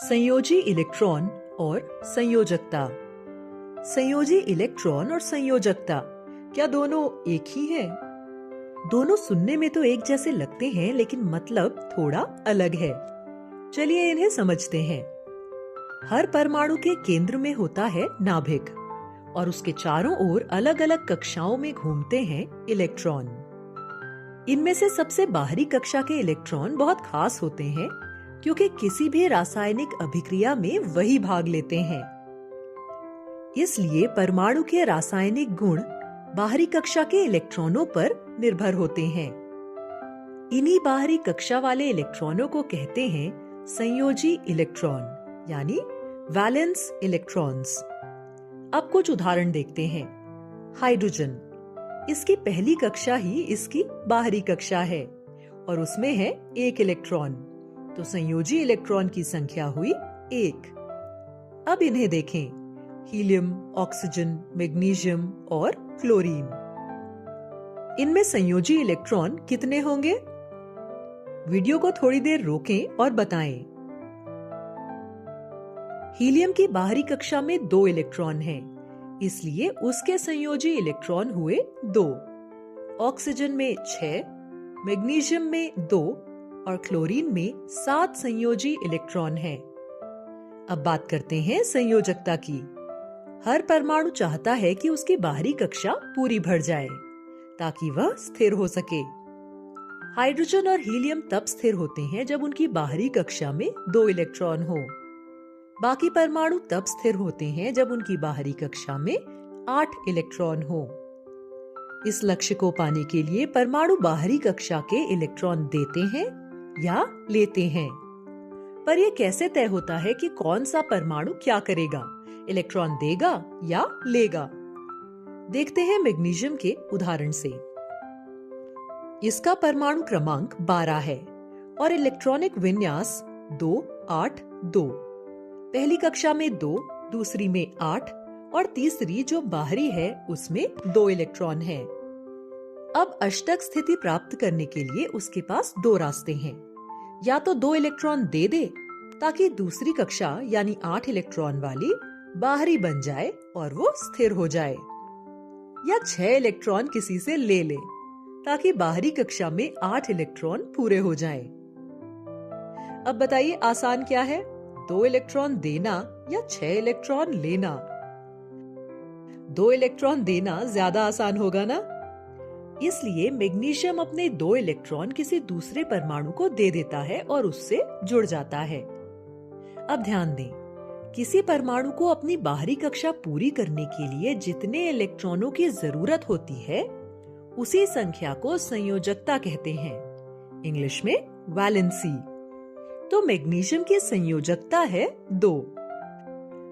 संयोजी इलेक्ट्रॉन और संयोजकता। संयोजी इलेक्ट्रॉन और संयोजकता क्या दोनों एक ही है? दोनों सुनने में तो एक जैसे लगते हैं, लेकिन मतलब थोड़ा अलग है। चलिए इन्हें समझते हैं। हर परमाणु के केंद्र में होता है नाभिक और उसके चारों ओर अलग अलग कक्षाओं में घूमते हैं इलेक्ट्रॉन। इनमें से सबसे बाहरी कक्षा के इलेक्ट्रॉन बहुत खास होते हैं, क्योंकि किसी भी रासायनिक अभिक्रिया में वही भाग लेते हैं। इसलिए परमाणु के रासायनिक गुण बाहरी कक्षा के इलेक्ट्रॉनों पर निर्भर होते हैं। इन्हीं बाहरी कक्षा वाले इलेक्ट्रॉनों को कहते हैं संयोजी इलेक्ट्रॉन, यानी वैलेंस इलेक्ट्रॉन्स। अब कुछ उदाहरण देखते हैं। हाइड्रोजन, इसकी पहली कक्षा ही इसकी बाहरी कक्षा है और उसमें है एक इलेक्ट्रॉन, तो संयोजी इलेक्ट्रॉन की संख्या हुई 1। अब इन्हें देखें। हीलियम, ऑक्सीजन, मैग्नीशियम और क्लोरीन। इनमें संयोजी इलेक्ट्रॉन कितने होंगे? वीडियो को थोड़ी देर रोकें और बताएं। हीलियम की बाहरी कक्षा में 2 इलेक्ट्रॉन हैं, इसलिए उसके संयोजी इलेक्ट्रॉन हुए 2। ऑक्सीजन में 6, मैग्नीशियम में 2 और क्लोरीन में 7 संयोजी इलेक्ट्रॉन हैं। अब बात करते हैं संयोजकता की। हर परमाणु चाहता है कि उसकी बाहरी कक्षा पूरी भर जाए ताकि वह स्थिर हो सके। हाइड्रोजन और हीलियम तब स्थिर होते हैं जब उनकी बाहरी कक्षा में 2 इलेक्ट्रॉन हो। बाकी परमाणु तब स्थिर होते हैं जब उनकी बाहरी कक्षा में 8 इलेक्ट्रॉन हो। इस लक्ष्य को पाने के लिए परमाणु बाहरी कक्षा के इलेक्ट्रॉन देते हैं या लेते हैं। पर यह कैसे तय होता है कि कौन सा परमाणु क्या करेगा, इलेक्ट्रॉन देगा या लेगा? देखते हैं मैग्नीशियम के उदाहरण से। इसका परमाणु क्रमांक 12 है और इलेक्ट्रॉनिक विन्यास 2, 8, 2। पहली कक्षा में 2, दूसरी में 8 और तीसरी जो बाहरी है उसमें 2 इलेक्ट्रॉन हैं। अब अष्टक स्थिति प्राप्त करने के लिए उसके पास 2 रास्ते हैं। या तो 2 इलेक्ट्रॉन दे दे ताकि दूसरी कक्षा यानी 8 इलेक्ट्रॉन वाली बाहरी बन जाए और वो स्थिर हो जाए, या 6 इलेक्ट्रॉन किसी से ले ले ताकि बाहरी कक्षा में 8 इलेक्ट्रॉन पूरे हो जाएं। अब बताइए आसान क्या है, 2 इलेक्ट्रॉन देना या 6 इलेक्ट्रॉन लेना? 2 इलेक्ट्रॉन देना ज्यादा आसान होगा ना? इसलिए मैग्नीशियम अपने 2 इलेक्ट्रॉन किसी दूसरे परमाणु को दे देता है और उससे जुड़ जाता है। अब ध्यान दें, किसी परमाणु को अपनी बाहरी कक्षा पूरी करने के लिए जितने इलेक्ट्रॉनों की जरूरत होती है, उसी संख्या को संयोजकता कहते हैं, इंग्लिश में वैलेंसी। तो मैग्नीशियम की संयोजकता है 2।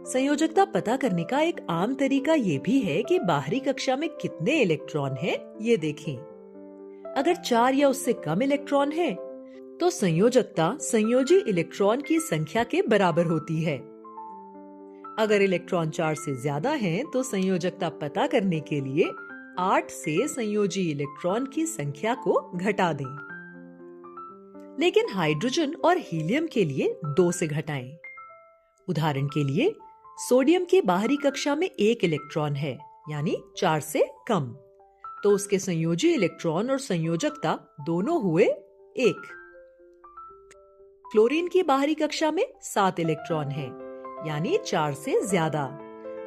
संयोजकता पता करने का एक आम तरीका ये भी है कि बाहरी कक्षा में कितने इलेक्ट्रॉन हैं, ये देखें। अगर 4 या उससे कम इलेक्ट्रॉन हैं, तो संयोजकता संयोजी इलेक्ट्रॉन की संख्या के बराबर होती है। अगर इलेक्ट्रॉन 4 से ज्यादा हैं, तो संयोजकता पता करने के लिए 8 से संयोजी इलेक्ट्रॉन की संख्या को घटा दें। लेकिन हाइड्रोजन और हीलियम के लिए 2 से घटाएं। उदाहरण के लिए सोडियम की बाहरी कक्षा में 1 इलेक्ट्रॉन है, यानी 4 से कम, तो उसके संयोजी इलेक्ट्रॉन और संयोजकता दोनों हुए 1। क्लोरीन की बाहरी कक्षा में 7 इलेक्ट्रॉन है, यानी 4 से ज्यादा,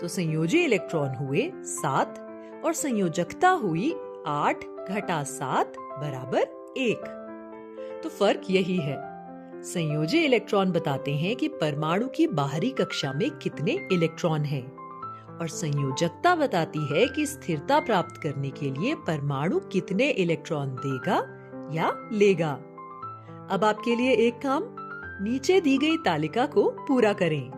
तो संयोजी इलेक्ट्रॉन हुए 7 और संयोजकता हुई 8 घटा 7 बराबर 1। तो फर्क यही है, संयोजी इलेक्ट्रॉन बताते हैं कि परमाणु की बाहरी कक्षा में कितने इलेक्ट्रॉन हैं और संयोजकता बताती है कि स्थिरता प्राप्त करने के लिए परमाणु कितने इलेक्ट्रॉन देगा या लेगा। अब आपके लिए एक काम, नीचे दी गई तालिका को पूरा करें।